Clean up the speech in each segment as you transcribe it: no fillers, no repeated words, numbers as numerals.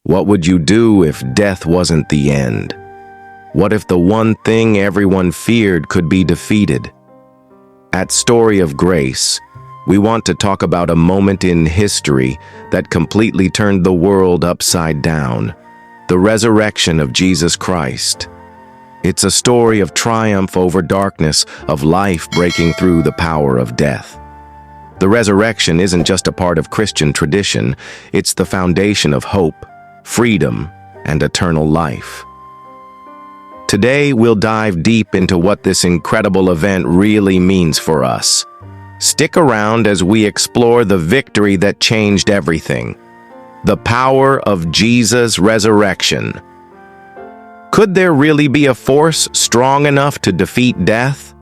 What would you do if death wasn't the end? What if the one thing everyone feared could be defeated? At Story of Grace, we want to talk about a moment in history that completely turned the world upside down: the resurrection of Jesus Christ. It's a story of triumph over darkness, of life breaking through the power of death. The resurrection isn't just a part of Christian tradition, it's the foundation of hope, freedom, and eternal life. Today, we'll dive deep into what this incredible event really means for us. Stick around as we explore the victory that changed everything: the power of Jesus' resurrection. Could there really be a force strong enough to defeat death?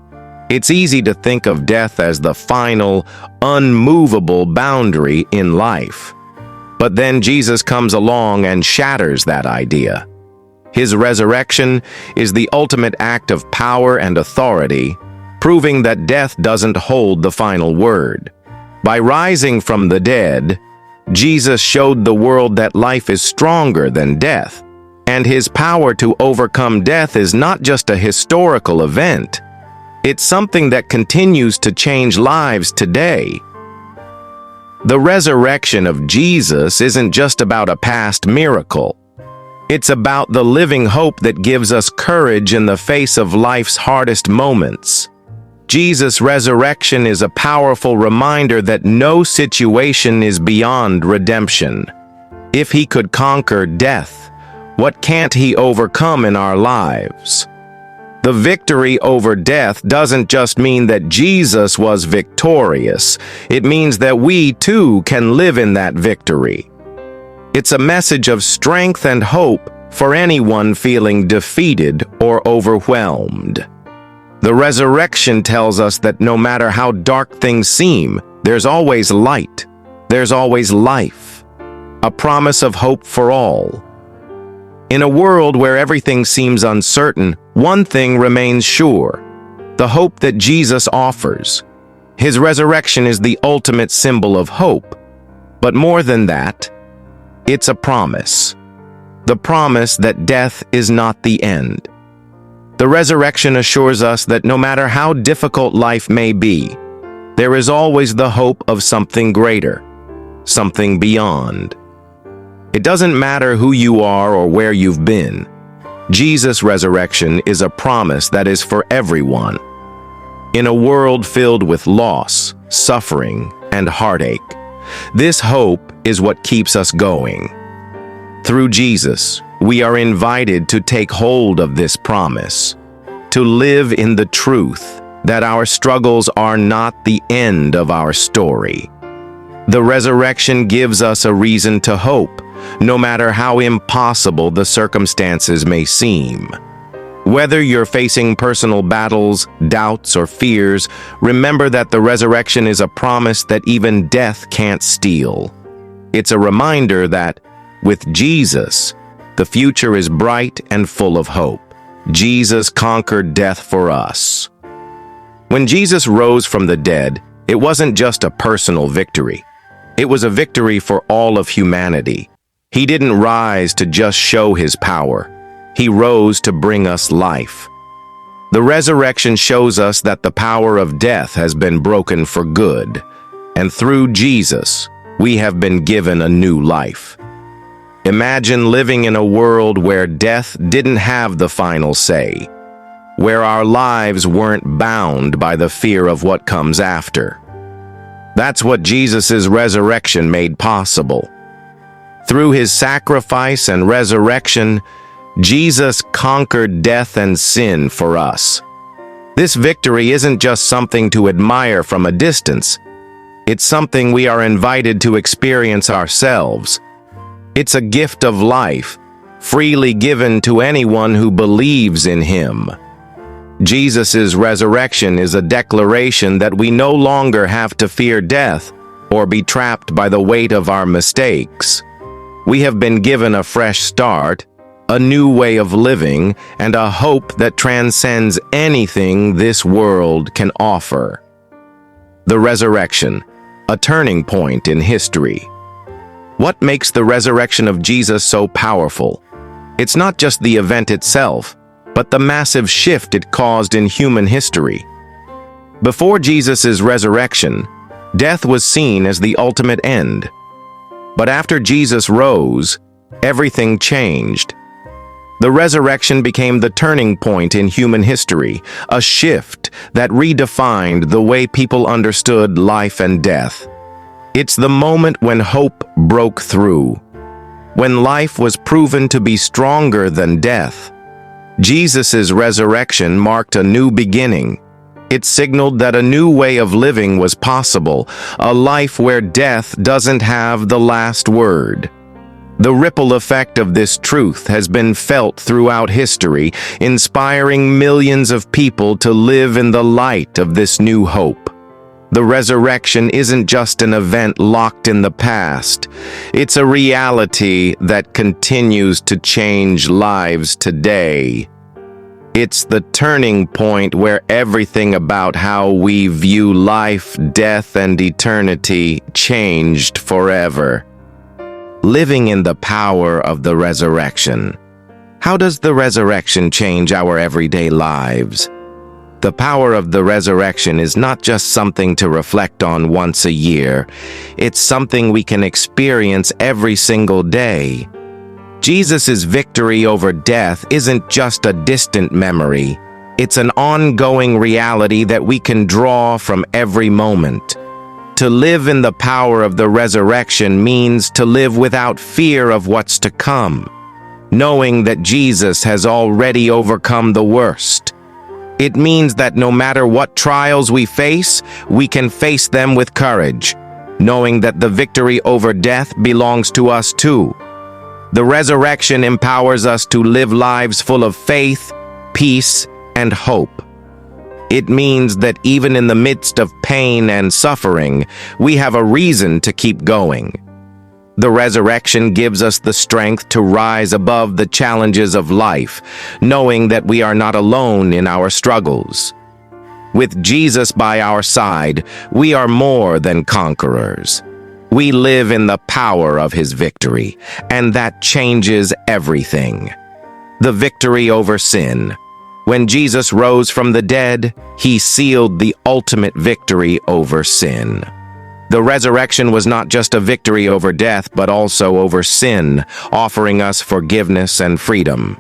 It's easy to think of death as the final, unmovable boundary in life. But then Jesus comes along and shatters that idea. His resurrection is the ultimate act of power and authority, proving that death doesn't hold the final word. By rising from the dead, Jesus showed the world that life is stronger than death, and his power to overcome death is not just a historical event. It's something that continues to change lives today. The resurrection of Jesus isn't just about a past miracle. It's about the living hope that gives us courage in the face of life's hardest moments. Jesus' resurrection is a powerful reminder that no situation is beyond redemption. If he could conquer death, what can't he overcome in our lives? The victory over death doesn't just mean that Jesus was victorious. It means that we too can live in that victory. It's a message of strength and hope for anyone feeling defeated or overwhelmed. The resurrection tells us that no matter how dark things seem, there's always light. There's always life. A promise of hope for all. In a world where everything seems uncertain, one thing remains sure: the hope that Jesus offers. His resurrection is the ultimate symbol of hope. But more than that, it's a promise. The promise that death is not the end. The resurrection assures us that no matter how difficult life may be, there is always the hope of something greater, something beyond. It doesn't matter who you are or where you've been. Jesus' resurrection is a promise that is for everyone. In a world filled with loss, suffering, and heartache, this hope is what keeps us going. Through Jesus, we are invited to take hold of this promise, to live in the truth that our struggles are not the end of our story. The resurrection gives us a reason to hope, no matter how impossible the circumstances may seem. Whether you're facing personal battles, doubts, or fears, remember that the resurrection is a promise that even death can't steal. It's a reminder that, with Jesus, the future is bright and full of hope. Jesus conquered death for us. When Jesus rose from the dead, it wasn't just a personal victory. It was a victory for all of humanity. He didn't rise to just show his power. He rose to bring us life. The resurrection shows us that the power of death has been broken for good, and through Jesus, we have been given a new life. Imagine living in a world where death didn't have the final say, where our lives weren't bound by the fear of what comes after. That's what Jesus' resurrection made possible. Through his sacrifice and resurrection, Jesus conquered death and sin for us. This victory isn't just something to admire from a distance. It's something we are invited to experience ourselves. It's a gift of life, freely given to anyone who believes in him. Jesus' resurrection is a declaration that we no longer have to fear death or be trapped by the weight of our mistakes. We have been given a fresh start, a new way of living, and a hope that transcends anything this world can offer. The resurrection, a turning point in history. What makes the resurrection of Jesus so powerful? It's not just the event itself, but the massive shift it caused in human history. Before Jesus' resurrection, death was seen as the ultimate end. But after Jesus rose, everything changed. The resurrection became the turning point in human history, a shift that redefined the way people understood life and death. It's the moment when hope broke through, when life was proven to be stronger than death. Jesus' resurrection marked a new beginning. It signaled that a new way of living was possible, a life where death doesn't have the last word. The ripple effect of this truth has been felt throughout history, inspiring millions of people to live in the light of this new hope. The resurrection isn't just an event locked in the past. It's a reality that continues to change lives today. It's the turning point where everything about how we view life, death, and eternity changed forever. Living in the power of the resurrection. How does the resurrection change our everyday lives? The power of the resurrection is not just something to reflect on once a year. It's something we can experience every single day. Jesus' victory over death isn't just a distant memory. It's an ongoing reality that we can draw from every moment. To live in the power of the resurrection means to live without fear of what's to come, knowing that Jesus has already overcome the worst. It means that no matter what trials we face, we can face them with courage, knowing that the victory over death belongs to us too. The resurrection empowers us to live lives full of faith, peace, and hope. It means that even in the midst of pain and suffering, we have a reason to keep going. The resurrection gives us the strength to rise above the challenges of life, knowing that we are not alone in our struggles. With Jesus by our side, we are more than conquerors. We live in the power of his victory, and that changes everything. The victory over sin. When Jesus rose from the dead, he sealed the ultimate victory over sin. The resurrection was not just a victory over death, but also over sin, offering us forgiveness and freedom.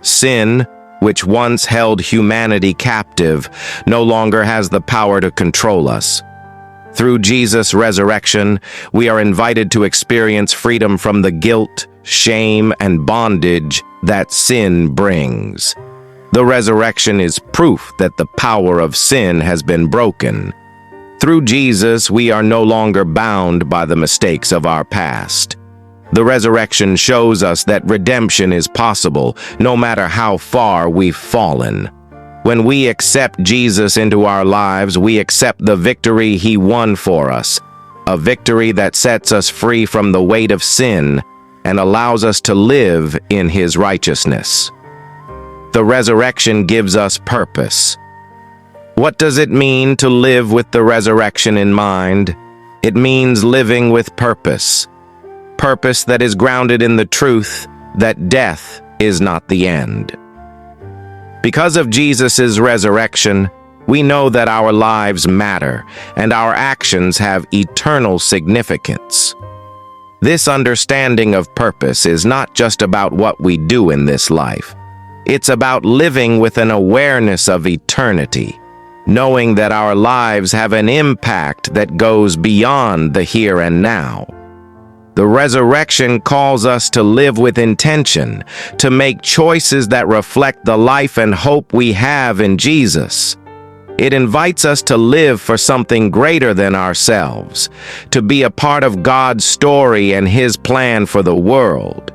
Sin, which once held humanity captive, no longer has the power to control us. Through Jesus' resurrection, we are invited to experience freedom from the guilt, shame, and bondage that sin brings. The resurrection is proof that the power of sin has been broken. Through Jesus, we are no longer bound by the mistakes of our past. The resurrection shows us that redemption is possible, no matter how far we've fallen. When we accept Jesus into our lives, we accept the victory he won for us, a victory that sets us free from the weight of sin and allows us to live in his righteousness. The resurrection gives us purpose. What does it mean to live with the resurrection in mind? It means living with purpose. Purpose that is grounded in the truth that death is not the end. Because of Jesus' resurrection, we know that our lives matter and our actions have eternal significance. This understanding of purpose is not just about what we do in this life. It's about living with an awareness of eternity, knowing that our lives have an impact that goes beyond the here and now. The resurrection calls us to live with intention, to make choices that reflect the life and hope we have in Jesus. It invites us to live for something greater than ourselves, to be a part of God's story and his plan for the world.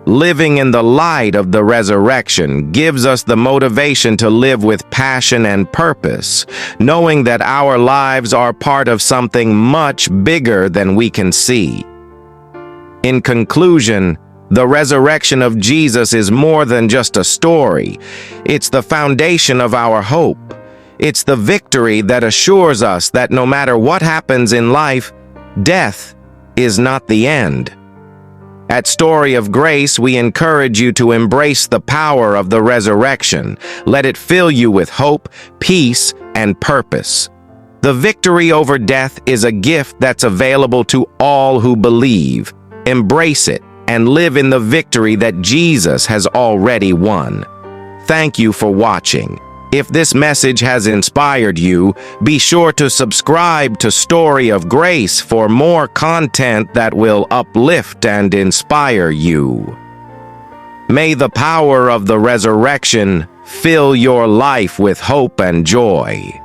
Living in the light of the resurrection gives us the motivation to live with passion and purpose, knowing that our lives are part of something much bigger than we can see. In conclusion, the resurrection of Jesus is more than just a story. It's the foundation of our hope. It's the victory that assures us that no matter what happens in life, death is not the end. At Story of Grace, we encourage you to embrace the power of the resurrection. Let it fill you with hope, peace, and purpose. The victory over death is a gift that's available to all who believe. Embrace it and live in the victory that Jesus has already won. Thank you for watching. If this message has inspired you, be sure to subscribe to Story of Grace for more content that will uplift and inspire you. May the power of the resurrection fill your life with hope and joy.